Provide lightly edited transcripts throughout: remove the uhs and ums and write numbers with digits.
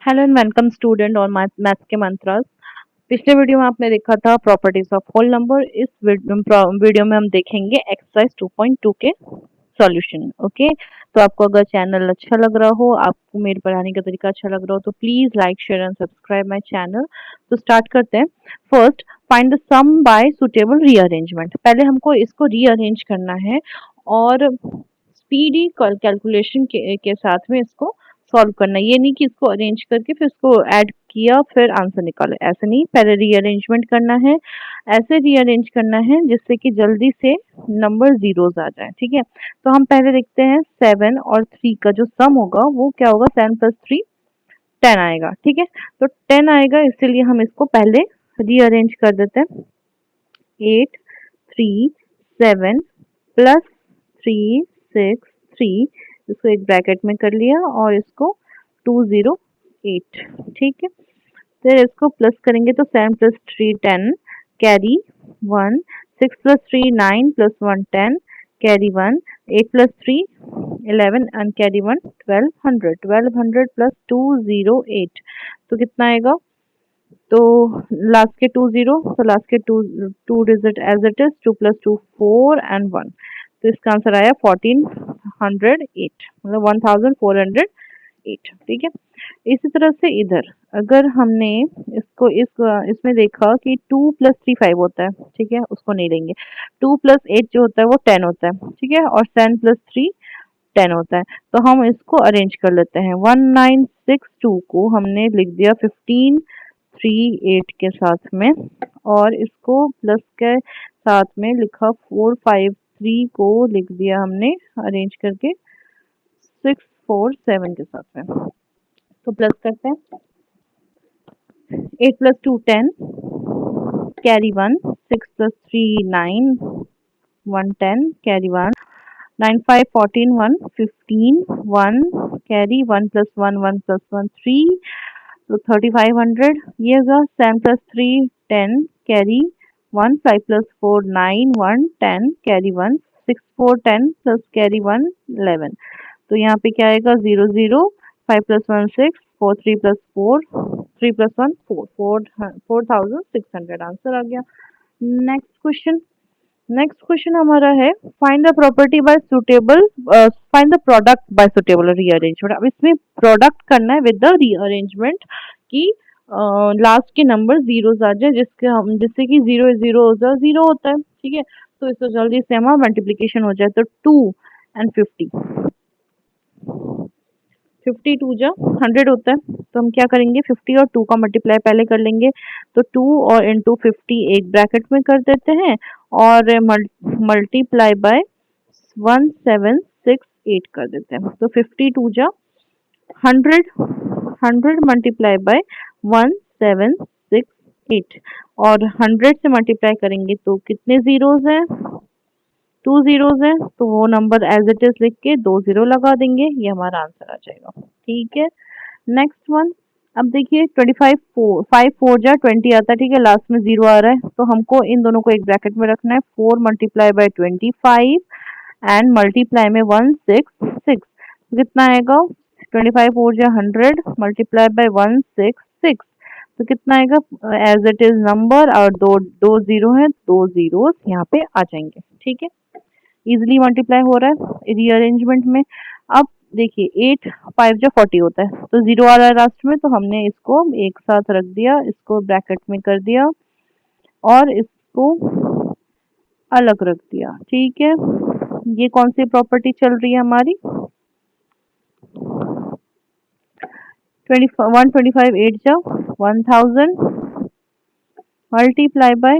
Hello and welcome student और maths के मंत्रास। पिछले वीडियो में आपने देखा था प्रॉपर्टीज ऑफ होल नंबर। इस वीडियो में हम देखेंगे एक्सरसाइज 2.2 के सॉल्यूशन। ओके, तो आपको अगर चैनल अच्छा लग रहा हो, आपको मेरे पढ़ाने का तरीका अच्छा लग रहा हो, तो please like share and subscribe my channel. तो स्टार्ट करते हैं। First, find the sum by suitable rearrangement. पहले हमको इसको रीअरेंज करना है और स्पीडी कैलकुलेशन के साथ में इसको सॉल्व करना है। ये नहीं कि इसको अरेंज करके फिर इसको ऐड किया फिर आंसर निकाले, ऐसे नहीं। पहले रीअरेंजमेंट करना है, ऐसे रीअरेंज करना है जिससे कि जल्दी से नंबर जीरोस आ जाए। ठीक है, तो हम पहले देखते हैं 7 और 3 का जो सम होगा वो क्या होगा। 7 + 3 10 आएगा। ठीक है, तो 10 आएगा, इसीलिए हम इसको पहले रीअरेंज कर देते हैं। 8 3 7 + 3 6 3, इसको एक ब्रैकेट में कर लिया और इसको 208। ठीक है, फिर इसको प्लस करेंगे तो 7 + 3 10 कैरी 1, 6 + 3 9 + 1 10 कैरी 1, 8 + 3 11 एंड कैरी 1 1200। 1200 + 208 तो कितना आएगा। तो लास्ट के 20, तो लास्ट के two two digit as it is, 2 + 2 4 and 1। तो इसका आंसर आया 1408, मतलब 1408। ठीक है, इसी तरह से इधर अगर हमने इसको इसमें देखा कि 2 + 3 5 होता है। ठीक है, उसको नहीं लेंगे। 2 + 8 जो होता है वो 10 होता है। ठीक है, और 10 + 3 10 होता है। तो हम इसको अरेंज कर लेते हैं। 1962 को हमने लिख दिया 1538 के साथ में, और इसको प्लस के साथ में लिखा 453 को लिख दिया हमने अरेंज करके 647 के साथ में। तो प्लस करते हैं। 8 + 2 10 कैरी 1, 6 + 3 9 1 10 कैरी 1, 9 5 14 1 15 1 कैरी 1 + 1 1 + 1 3, तो 3500 ये होगा। 7 + 3 10 कैरी 1, 5 + 4 9 1 10 कैरी 1, 6 4 10 प्लस कैरी 1 11। तो यहाँ पे क्या आएगा 0 0, 5 + 1 6, 4 3 + 4 3 + 1 4 4600 आंसर आ गया। Next question. नेक्स्ट क्वेश्चन हमारा है find the property bye suitable, find the product bye suitable rearrangement. अब इसमें प्रोडक्ट करना है विद द रीअरेंजमेंट की लास्ट के नंबर जीरोस आ जाए, जिससे कि 0 0 हो जाए, 0 होता है। ठीक है, तो इसको जल्दी से हमारा मल्टीप्लीकेशन हो जाए। तो 2 एंड 50, 52 जा 100 होता है। तो हम क्या करेंगे, 50 और 2 का मल्टीप्लाई पहले कर लेंगे। तो 2 और इंटू 50 एक ब्रैकेट में कर देते हैं और मल्टीप्लाई बाय 1768 कर देते हैं। तो 52 जा 100, 100 मल्टीप्लाई बाय 1768, और 100 से मल्टीप्लाई करेंगे तो कितने जीरोस हैं, 2 जीरोस हैं। तो वो नंबर एज इट इज लिख के 2 जीरो लगा देंगे, ये हमारा आंसर आ जाएगा। ठीक है, नेक्स्ट वन। अब देखिए 25 4 5 4 जा 20 आता है। ठीक है, लास्ट में 0 आ रहा है, तो हमको इन दोनों को एक ब्रैकेट में रखना है। 4 मल्टीप्लाई बाय 25 एंड मल्टीप्लाई में 166, तो कितना आएगा। 25 4 जा 100 मल्टीप्लाई बाय 166, तो कितना आएगा। एज इट इज नंबर और दो दो जीरो है, दो जीरो यहाँ पे आ जाएंगे। ठीक है, इजिली मल्टीप्लाई हो रहा है रीअरेंजमेंट में। अब देखिए 8 5 जो 40 होता है, तो 0 आ रहा है लास्ट में, तो हमने इसको एक साथ रख दिया, इसको ब्रैकेट में कर दिया और इसको अलग रख दिया। ठीक है, ये कौन सी प्रॉपर्टी चल रही है हमारी। 125 8 जा 1000 मल्टीप्लाई बाय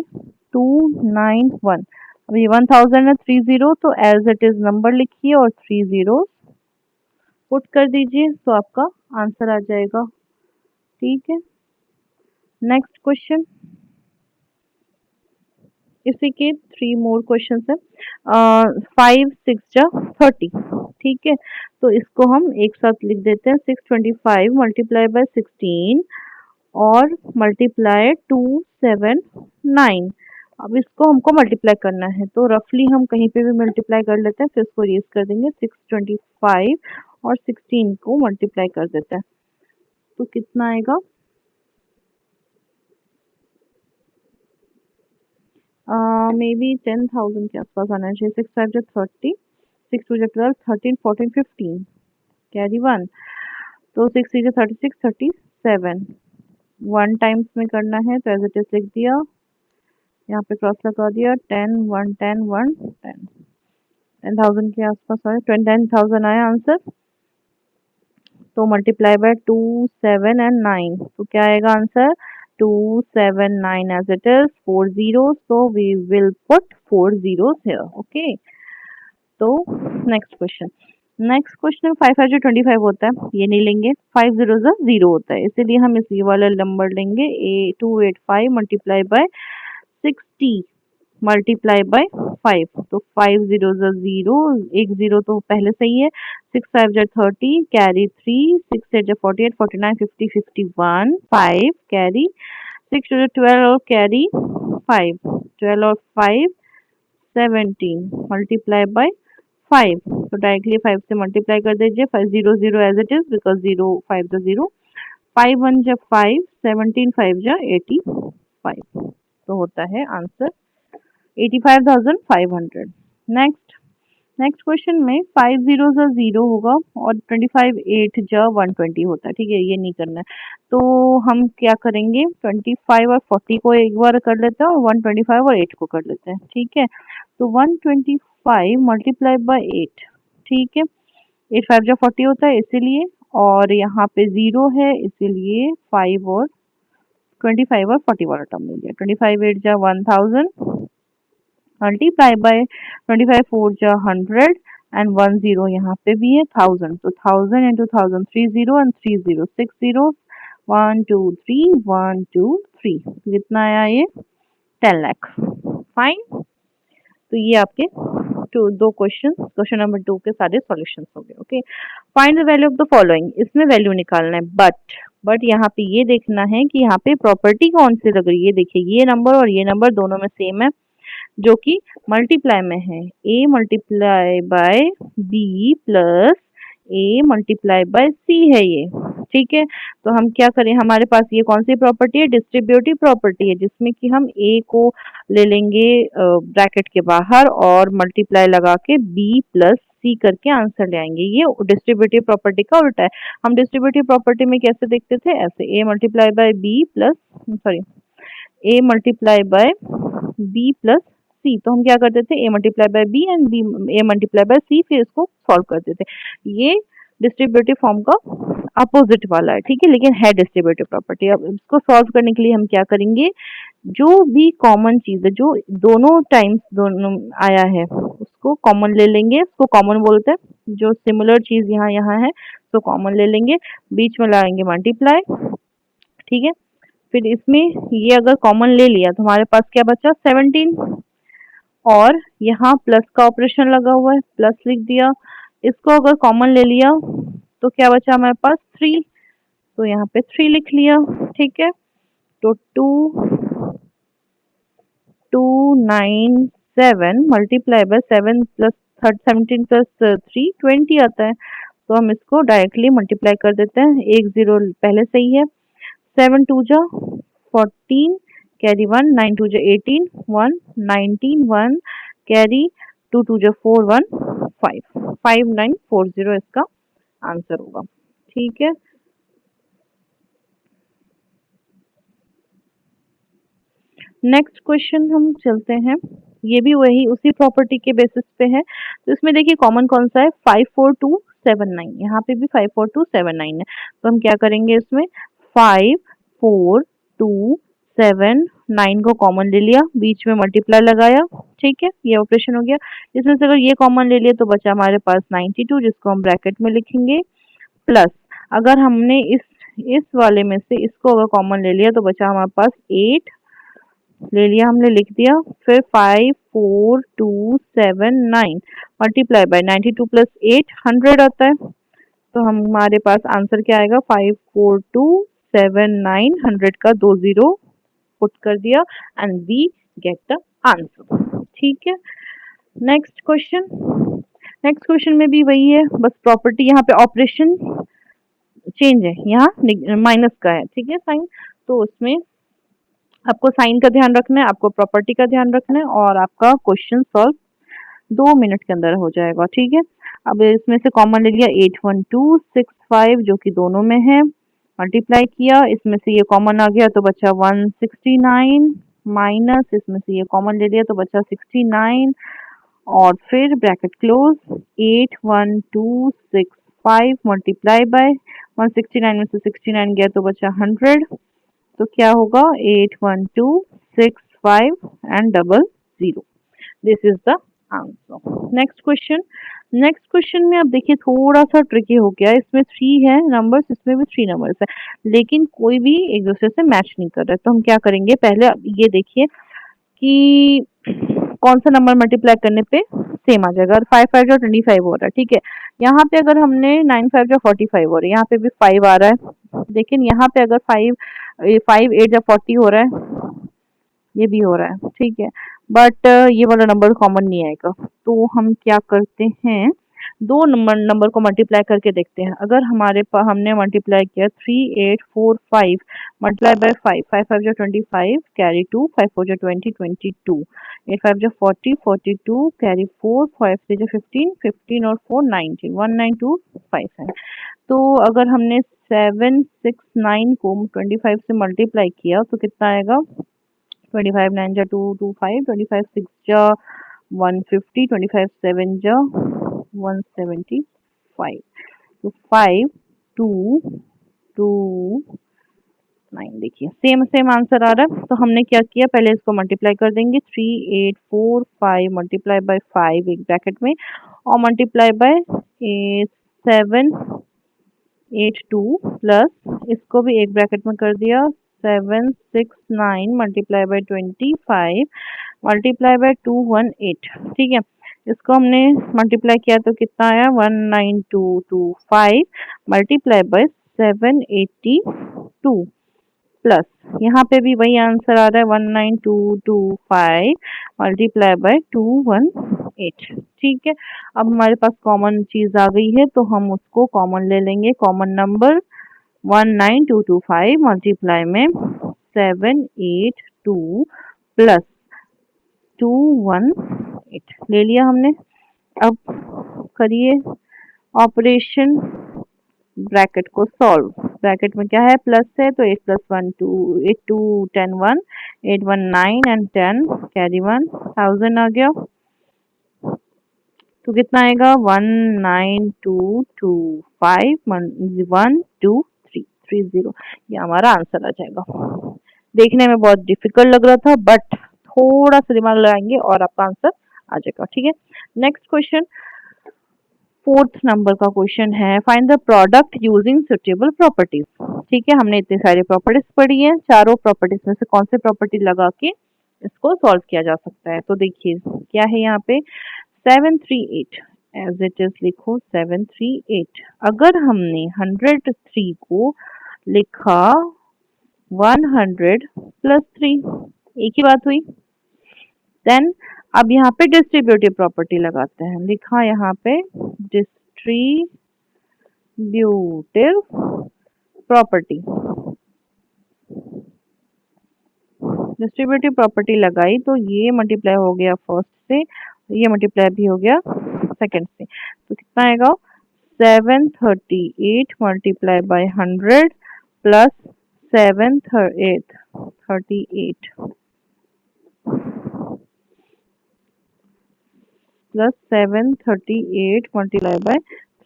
291। अब ये 1000 है, 30, तो एज इट इज नंबर लिखिए और 30 पुट कर दीजिए, तो आपका आंसर आ जाएगा। ठीक है, नेक्स्ट क्वेश्चन। इसी के 3 मोर क्वेश्चन है। 5 6 जा 30। ठीक है, तो इसको हम एक साथ लिख देते हैं। 625 मल्टीप्लाई बाय 16 और मल्टीप्लाई 279। अब इसको हमको मल्टीप्लाई करना है, तो रफली हम कहीं पे भी मल्टीप्लाई कर लेते हैं, फिर इसको रेज कर देंगे। 625 और 16 को मल्टीप्लाई कर देते हैं। तो कितना आएगा, मे बी 10,000 के आसपास आना चाहिए। 6 5 जा 30, 6 2 जा 12, 13 14 15, कैरी 1, तो 6 3 जा 36, 37, 1 टाइम्स में करना है तो एज इट इज लिख दिया, यहाँ पे क्रॉस लगा दिया, 10 1 10 1 10, 10,000 के आसपास आया, 29,000 आया आंसर। तो मल्टीप्लाई बाय 2 7 एंड 9, तो क्या आएगा answer, 2 7 9 as it is 4 zeros, so we will put 4 zeros here. Okay, तो नेक्स्ट क्वेश्चन में 5 5 जो 25 होता है, ये नहीं लेंगे, 5 0 0 होता है, इसलिए हम इस ये वाला नंबर लेंगे, ए 285 मल्टीप्लाई बाय 60 मल्टीप्लाई बाय 5, तो 5 0 0, एक जीरो तो पहले सही है, 6 5 जा 30, कैरी 3, 6 8 जा 48 49 50 51, 5 कैरी, 6 2 जा 12 और कैरी 5, 12 और 5 17 मल्टीप्लाई बाय 5, तो डायरेक्टली 5 से मल्टीप्लाई कर दीजिए, 5 0 0 एज इट इज बिकॉज 0 5 जा 0, 5 1 जा 5, 17 5 जा 85, तो होता है आंसर 85,500। नेक्स्ट क्वेश्चन में 5 0 जा 0 होगा और 25 8 जा 120 होता है, ठीक है, ये नहीं करना है, तो हम क्या करेंगे, 25 और 40 को एक बार कर लेते हैं और 125 और 8 को कर लेते हैं, ठीक है, तो 125 मल्टीप्लाई बाय 8, ठीक है, 8 5 जा 40 होता है इसीलिए, और यहाँ पे 0 है इसीलिए 5 और 25 और 40 वाला टर्म मिल गया, 25 8 जा 1000 मल्टीप्लाई बाय 25 4 जा 100 एंड 1 0 यहाँ पे भी है 1000, तो 1000 into 1000 30 and 30 6 zeros 1 2 3 1 2 3, कितना आया ये 10 लाख। फाइन, तो ये आपके दो क्वेश्चन नंबर 2 के सारे सॉल्यूशंस हो गए। Okay, find the value of the following, इसमें वैल्यू निकालना है, बट यहाँ पे ये देखना है कि यहाँ पे प्रॉपर्टी कौन सी लग रही है, देखिए ये नंबर और ये नंबर दोनों में सेम है, जो कि मल्टीप्लाई में है, a multiply by b plus a multiply bye c है ये, ठीक है, तो हम क्या करें, हमारे पास ये कौन सी प्रॉपर्टी है, डिस्ट्रीब्यूटिव प्रॉपर्टी है, जिसमें कि हम a को ले लेंगे ब्रैकेट के बाहर और मल्टीप्लाई लगा के b प्लस सी करके आंसर ले आएंगे, ये डिस्ट्रीब्यूटिव प्रॉपर्टी का उल्टा है। हम डिस्ट्रीब्यूटिव प्रॉपर्टी में कैसे देखते थे, ऐसे a multiply by b plus sorry a multiply by b plus c, तो हम क्या करते थे, a multiply by b and b a multiply by c, फिर इसको सॉल्व करते थे, ये डिस्ट्रीब्यूटिव फॉर्म का अपोजिट वाला है, ठीक है, लेकिन है डिस्ट्रीब्यूटिव प्रॉपर्टी। अब इसको सॉल्व करने के लिए हम क्या करेंगे, जो भी कॉमन चीज है, जो दोनों टाइम्स दोनों आया है उसको कॉमन ले लेंगे, उसको कॉमन बोलते हैं, जो सिमिलर चीज यहाँ यहाँ है तो कॉमन ले लेंगे, बीच में लाएंगे मल्टीप्लाई, ठीक है, फिर इसमें ये अगर कॉमन ले लिया तो हमारे पास क्या बचा 17, और यहाँ प्लस का ऑपरेशन लगा हुआ है, प्लस लिख दिया, इसको अगर कॉमन ले लिया तो क्या बचा हमारे पास 3, तो यहाँ पे 3 लिख लिया, ठीक है, तो 297 मल्टीप्लाई बाय 7 प्लस 17 प्लस 3 20 आता है, तो हम इसको डायरेक्टली मल्टीप्लाई कर देते हैं, एक जीरो पहले सही है, 7 2 जा 14 कैरी 1, 9 2 जा 18 1 19 1 कैरी 2 2 जा 4 1 5 5940 इसका आंसर होगा, ठीक है। नेक्स्ट क्वेश्चन हम चलते हैं, ये भी वही उसी प्रॉपर्टी के बेसिस पे है, तो इसमें देखिए कॉमन कौन सा है, 54279, यहाँ पे भी 54279 है, तो हम क्या करेंगे, इसमें 54279 को कॉमन ले लिया, बीच में मल्टीप्लाई लगाया, ठीक है, ये ऑपरेशन हो गया, इसमें से अगर ये कॉमन ले लिया तो बचा हमारे पास 92, जिसको हम ब्रैकेट में लिखेंगे, प्लस अगर हमने इस वाले में से इसको अगर कॉमन ले लिया तो बचा हमारे पास 8 ले लिया, हमने लिख दिया, फिर 54279 मल्टीप्लाई बाय 92 प्लस 8 100 आता है, तो हमारे पास आंसर क्या आएगा, 54279 100 का 2 जीरो पुट कर दिया and we get the answer, ठीक है। नेक्स्ट क्वेश्चन में भी वही है, बस प्रॉपर्टी यहाँ पे ऑपरेशन चेंज है, यहाँ माइनस का है, ठीक है साइन। तो उसमें आपको साइन का ध्यान रखना है, आपको प्रॉपर्टी का ध्यान रखना है, और आपका क्वेश्चन सॉल्व 2 मिनट के अंदर हो जाएगा, ठीक है। अब इसमें से कॉमन ले लिया 81265 जो कि दोनों में है, मल्टीप्लाई किया, इसमें से ये कॉमन आ गया तो बचा 169, माइनस इसमें से ये कॉमन ले लिया तो बचा 69, और फिर ब्रैकेट क्लोज, 81265 मल्टीप्लाई बाय 169 में से 69 गया तो बचा 100, तो क्या होगा 81265 and double zero. This is the answer. Next question में आप देखिए थोड़ा सा ट्रिकी हो गया, इसमें 3 है नंबर्स, इसमें भी 3 नंबर्स है, लेकिन कोई भी एक दूसरे से मैच नहीं कर रहा है। तो हम क्या करेंगे, पहले ये देखिए कि कौन सा नंबर मल्टीप्लाई करने पे सेम आ जाएगा। और 5 5 जो 25 हो रहा है, ठीक है। यहाँ पे अगर हमने 9 5 जो 45 हो रहा है, यहाँ पे भी 5 आ रहा है, लेकिन यहाँ पे अगर 5 5 8 जो 40 हो रहा है, ये भी हो रहा है, ठीक है। बट ये वाला नंबर कॉमन नहीं आएगा, तो हम क्या करते हैं, दो नंबर को मल्टीप्लाई करके देखते हैं। अगर हमारे पास हमने मल्टीप्लाई किया 3845 मल्टीप्लाई बाय 5 5 5 जो 25 कैरी 2 5 4 जो 20 22 8 5 जो 40 42 कैरी 4 5 3 जो 15 15 और 4 19 1925 है। तो अगर हमने 769 को 25 से मल्टीप्लाई किया तो कितना आएगा, 25 9 जा 225, 25 6 जा 150, 25 7 जा 175, तो 5 2 2 9, देखिए सेम सेम आंसर आ रहा है। तो हमने क्या किया, पहले इसको मल्टीप्लाई कर देंगे, 3845 मल्टीप्लाई बाय 5 एक ब्रैकेट में, और मल्टीप्लाई बाय 7 8 2 प्लस इसको भी एक ब्रैकेट में कर दिया, 769 मल्टीप्लाई बाय 25 मल्टीप्लाई बाय 218, ठीक है। इसको हमने मल्टीप्लाई किया तो कितना आया, 19225 मल्टीप्लाई बाय 782 प्लस यहाँ पे भी वही आंसर आ रहा है, 19225 मल्टीप्लाई बाय 218, ठीक है। अब हमारे पास कॉमन चीज आ गई है, तो हम उसको कॉमन ले लेंगे, कॉमन नंबर 19225 मल्टीप्लाई में 782 प्लस 218 ले लिया हमने। अब करिए ऑपरेशन, ब्रैकेट को सॉल्व, ब्रैकेट में क्या है, प्लस है तो 8 प्लस 1 2 8 2 10 1 8 1 9 एंड 10 कैरी 1 1000 आ गया, तो कितना आएगा 19225 1 2 3 30, ये हमारा आंसर आ जाएगा। देखने में बहुत डिफिकल्ट लग रहा था, बट थोड़ा सा दिमाग लगाएंगे और आपका आंसर आ जाएगा, ठीक है। नेक्स्ट क्वेश्चन, 4th नंबर का क्वेश्चन है, find the product using suitable properties, ठीक है। हमने इतने सारे प्रॉपर्टीज पढ़ी है, चारों प्रॉपर्टीज में से कौन से प्रॉपर्टी लगा के इसको सॉल्व किया जा सकता है। तो देखिए क्या है यहाँ पे, 738 एज इट इज लिखो 738, अगर हमने 103 को लिखा 100 प्लस 3, एक ही बात हुई। देन अब यहाँ पे डिस्ट्रीब्यूटिव प्रॉपर्टी लगाते हैं, लिखा यहाँ पे डिस्ट्रीब्यूटिव प्रॉपर्टी, डिस्ट्रीब्यूटिव प्रॉपर्टी लगाई तो ये मल्टीप्लाई हो गया फर्स्ट से, ये मल्टीप्लाई भी हो गया सेकंड से, तो कितना आएगा 738 multiply by 100 plus 738 plus 738 multiply by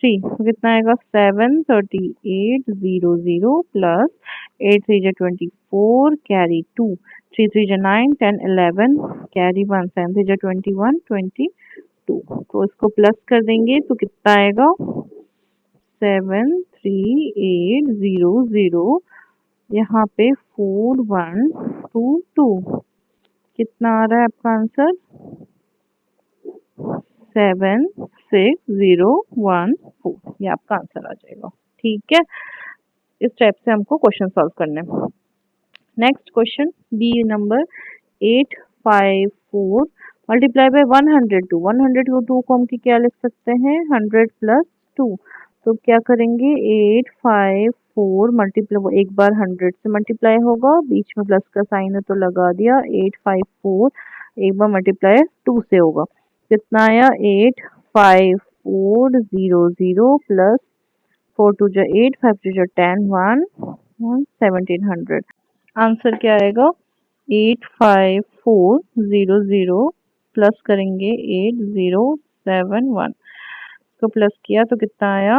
3, तो कितना आएगा 73800 प्लस 8 3 जा 24 कैरी 2 3 3 जा 9 10 11 कैरी 1 7 3 जा 21 22, तो इसको प्लस कर देंगे तो कितना आएगा 73800, यहाँ पे 4122, कितना आ रहा है आपका आंसर 76014, ये आपका आंसर आ जाएगा, ठीक है। इस टाइप से हमको क्वेश्चन सॉल्व करने हैं। Next question, B number 854 multiply by 102, 102 को हम क्या लिख सकते हैं 100 प्लस 2, तो क्या करेंगे 854 मल्टीप्लाई एक बार 100 से मल्टीप्लाई होगा, बीच में प्लस का साइन है तो लगा दिया। 854 एक बार मल्टीप्लाई 2 से होगा, कितना आया 85400 प्लस 4 टू जा 8 5 टू जा 10 1 1700। आंसर क्या आएगा 85400 प्लस करेंगे 8071 को प्लस किया तो कितना आया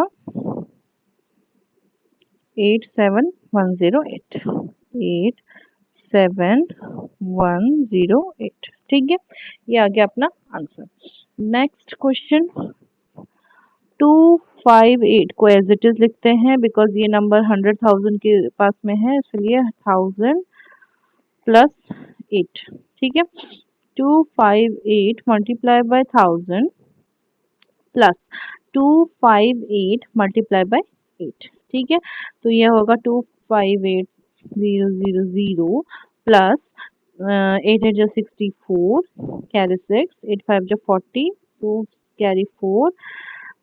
87108 87108। ठीक है, ये आ गया अपना आंसर। नेक्स्ट क्वेश्चन 258 को एज इट इज लिखते हैं बिकॉज ये नंबर 100,000 के पास में है, इसलिए 1000 प्लस 8। ठीक है, 258 multiply by 1000 plus 258 multiply by 8। ठीक है, तो ये होगा 258000 प्लस 8 8 जो 64 कैरी 6 8 5 जो 40 2 कैरी 4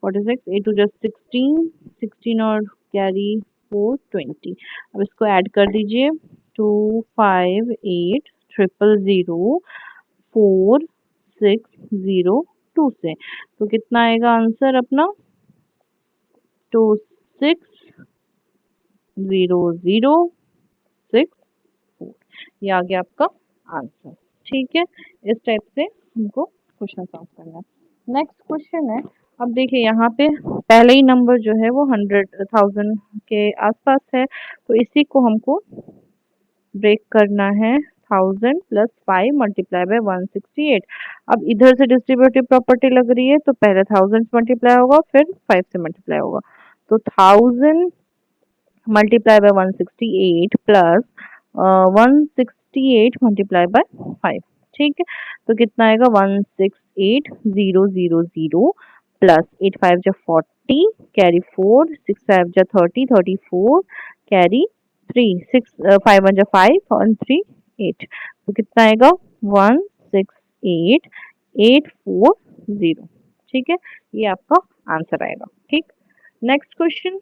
46 8 2 जो 16 16 और कैरी 4 20। अब इसको ऐड कर दीजिए 258 000 4602 से, तो कितना आएगा आंसर अपना 26006। ये आ गया आपका आंसर। ठीक है, इस टाइप से हमको क्वेश्चन सॉल्व करना है। नेक्स्ट क्वेश्चन है, अब देखिए यहाँ पे पहले ही नंबर जो है वो 100,000 के आसपास है, तो इसी को हमको ब्रेक करना है 1000 प्लस 5 मल्टीप्लाई बाय 168। अब इधर से डिस्ट्रीब्यूटिव प्रॉपर्टी लग रही है तो पहले 1000 मल्टीप्लाई होगा फिर 5 से मल्टीप्लाई होगा, तो 1000 multiply by 168 plus 168 multiply by 5। ठीक है, तो कितना आएगा 168000 प्लस 8 5 जा 40 कैरी 4 6 5 जा 30 34 कैरी 3 6 5 1 जा 5 और 3 8, तो कितना आएगा 168840। ठीक है, ये आपका आंसर आएगा। ठीक, next question,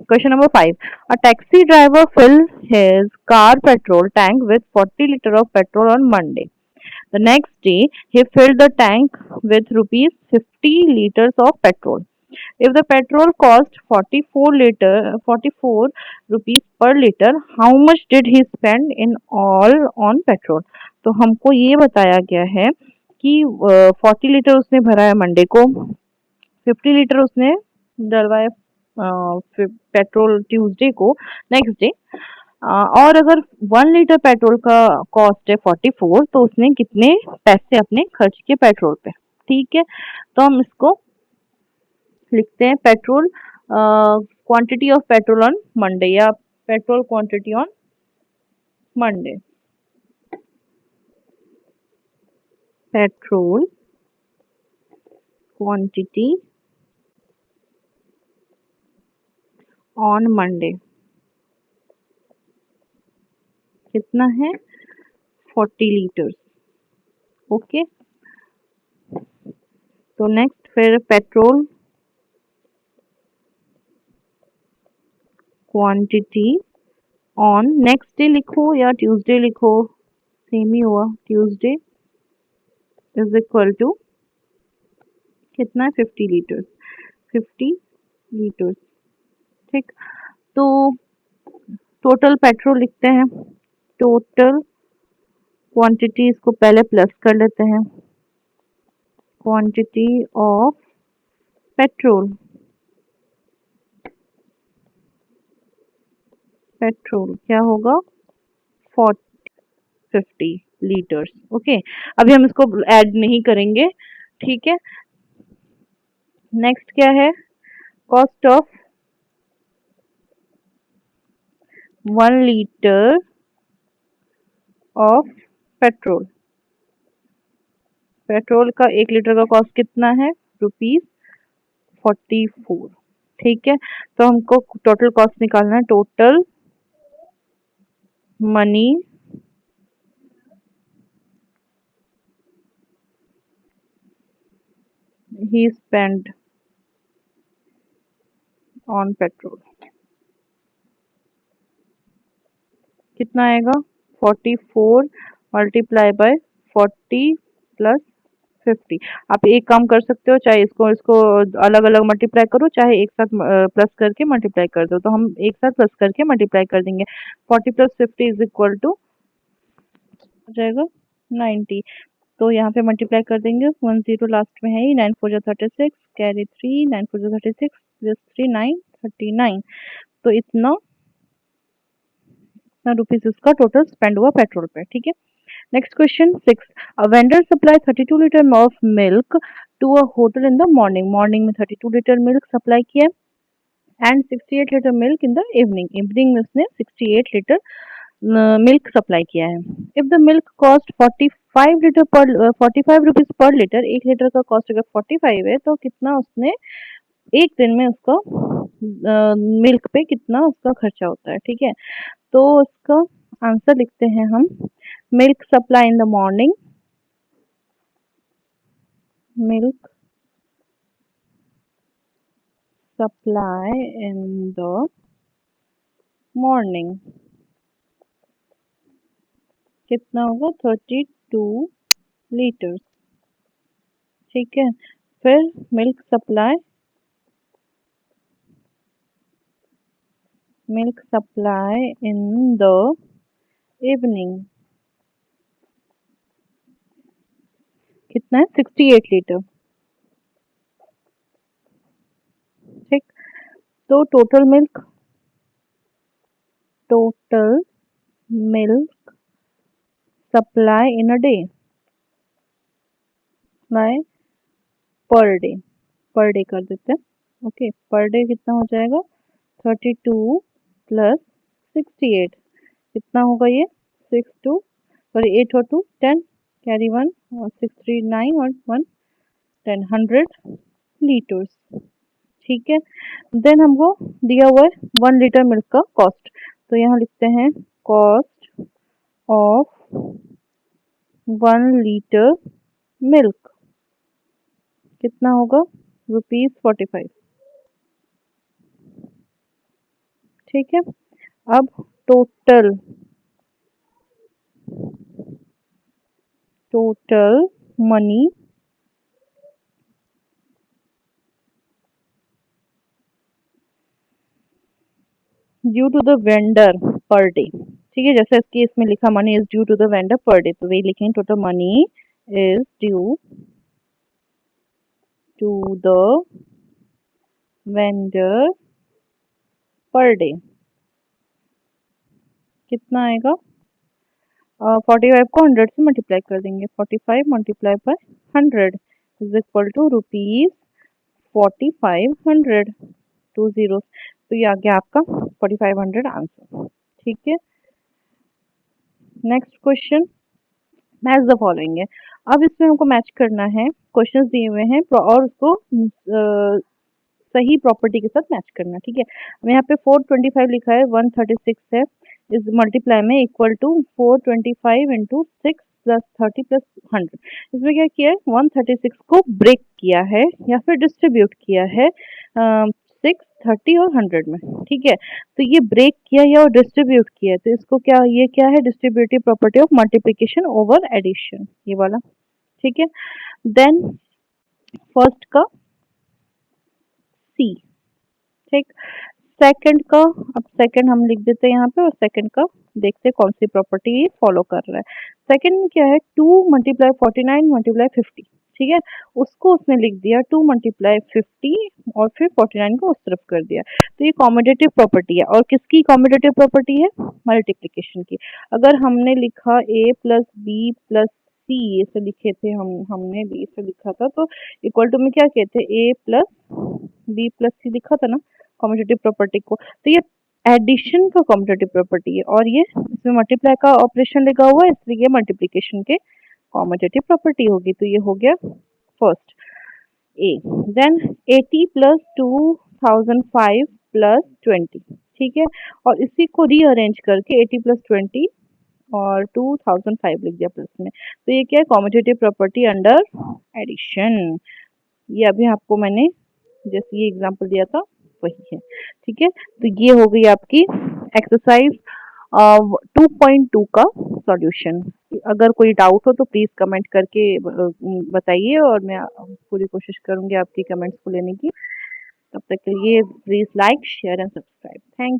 question number 5. A taxi driver filled his car petrol tank with 40 liter of petrol on Monday. The next day, he filled the tank with rupees 50 liters of petrol. If the petrol cost 44 rupees per liter, how much did he spend in all on petrol? तो हमको ये बताया गया है कि 40 litre उसने भरा है मंडे को, 50 लीटर उसने डलवाया पेट्रोल ट्यूसडे को, नेक्स्ट डे, और अगर 1 लीटर पेट्रोल का कॉस्ट है 44, तो उसने कितने पैसे अपने खर्च किए पेट्रोल पे। ठीक है, तो हम इसको लिखते हैं petrol quantity of petrol on Monday या petrol quantity on Monday. Petrol quantity on Monday कितना है 40 लीटर्स। ओके, तो नेक्स्ट फिर petrol quantity on next day लिखो या ट्यूसडे लिखो, सेम ही हुआ, ट्यूसडे इज इक्वल टू कितना है 50 लीटर्स, 50 लीटर्स। ठीक, तो टोटल पेट्रोल लिखते हैं, टोटल क्वांटिटी इसको पहले प्लस कर लेते हैं, क्वांटिटी ऑफ पेट्रोल, पेट्रोल क्या होगा 50 लीटर्स। ओके, अभी हम इसको ऐड नहीं करेंगे। ठीक है, नेक्स्ट क्या है cost of 1 litre of petrol, petrol का 1 लीटर का कॉस्ट कितना है ₹44। ठीक है, तो हमको टोटल कॉस्ट निकालना है, total money he spent on petrol कितना आएगा 44 मल्टीप्लाई बाय 40 प्लस 50। आप एक काम कर सकते हो, चाहे इसको इसको अलग अलग मल्टीप्लाई करो, चाहे एक साथ प्लस करके मल्टीप्लाई कर दो। तो हम एक साथ प्लस करके मल्टीप्लाई कर देंगे। 40 प्लस 50 इज इक्वल टू हो जाएगा 90। तो यहाँ पे मल्टीप्लाई कर देंगे, 10 लास्ट में है ही, 9 4 36 कैरी 3, 9 4 36 प्लस 3 9 39। तो इतना रुपीज उसका टोटल स्पेंड हुआ पेट्रोल पे। ठीक है, next question 6। A vendor supply 32 litre of milk to a hotel in the morning. Morning में 32 लीटर मिल्क सप्लाई किया and 68 litre milk in the evening. Evening में उसने 68 लीटर मिल्क सप्लाई किया है। If the milk cost 45 litre पर 45 rupees per litre, 1 litre का cost अगर 45 है तो कितना उसने एक दिन में उसका मिल्क पे कितना उसका खर्चा होता है। ठीक है, तो उसका आंसर लिखते हैं हम, milk supply in the morning, milk supply in the morning कितना होगा 32 लीटर। ठीक है, फिर milk supply in the evening कितना है 68 लीटर। ठीक, तो total milk supply in a day, supply per day कर देते हैं। ओके, पर डे कितना हो जाएगा 32 प्लस 68 कितना होगा ये 62 सॉरी 8 और 2 10 कैरी 1 और 6 3 9 और 1 10 100 लीटर्स। ठीक है, देन हमको दिया हुआ है 1 लीटर मिल्क का कॉस्ट। तो यहाँ लिखते हैं कॉस्ट ऑफ 1 लीटर मिल्क कितना होगा ₹45। ठीक है, अब total money due to the vendor per day. ठीक है, जैसे इसकी इसमें लिखा money is due to the vendor per day, तो वही लिखेंगे total money is due to the vendor per day कितना आएगा 45 को 100 से मल्टीप्लाई कर देंगे, 45 multiply by 100 is equal to rupees 4500 two zero. तो ये आ गया आपका 4500 आंसर। ठीक है, next question match the following है। अब इसमें हमको मैच करना है, क्वेश्चंस दिए हुए हैं और उसको सही प्रॉपर्टी के साथ मैच करना। ठीक है, अब यहाँ पे 425 लिखा है, 136 है, इस मल्टीप्लाई में equal to 425 into 6 plus 30 plus 100। इसमें क्या किया है 136 को ब्रेक किया है या फिर डिस्ट्रीब्यूट किया है 6 30 और 100 में। ठीक है, तो ये ब्रेक किया या और डिस्ट्रीब्यूट किया है, तो इसको क्या, ये क्या है distributive property of multiplication over addition, ये वाला। ठीक है, देन फर्स्ट का सी। ठीक, सेकंड का, अब सेकंड हम लिख देते हैं यहाँ पे और सेकंड का देखते हैं कौन सी प्रॉपर्टी ये फॉलो कर रहा है। सेकंड में क्या है 2 मल्टीप्लाई 49 मल्टीप्लाई 50। ठीक है, उसको उसने लिख दिया 2 मल्टीप्लाई 50 और फिर 49 को उस तरफ कर दिया। तो ये कॉम्यूटेटिव प्रॉपर्टी है, और किसकी कॉम्यूटेटिव प्रॉपर्टी है मल्टीप्लिकेशन की। अगर हमने लिखा a प्लस बी प्लस सी ऐसे लिखे थे, हमने बी से लिखा था, तो इक्वल टू में क्या कहते हैं a प्लस बी प्लस सी लिखा था ना कॉम्यूटेटिव प्रॉपर्टी को। तो ये एडिशन का कॉम्यूटेटिव प्रॉपर्टी है, और ये इसमें मल्टीप्लाई का ऑपरेशन लगा हुआ है, इसलिए ये मल्टीप्लिकेशन के कॉम्यूटेटिव प्रॉपर्टी होगी। तो ये हो गया first A. Then 80 plus 2005 plus 20। ठीक है, और इसी को रीअरेंज करके 80 प्लस 20 और 2005 लिख दिया प्लस में। तो ये क्या है कॉम्यूटेटिव प्रॉपर्टी अंडर एडिशन। ये अभी आपको मैंने जैसे ये एग्जांपल दिया था वही है। ठीक है, तो ये हो गई आपकी एक्सरसाइज 2.2 का सॉल्यूशन। अगर कोई डाउट हो तो प्लीज कमेंट करके बताइए, और मैं पूरी कोशिश करूंगी आपकी कमेंट्स को लेने की। तब तक के लिए please like share and subscribe. Thank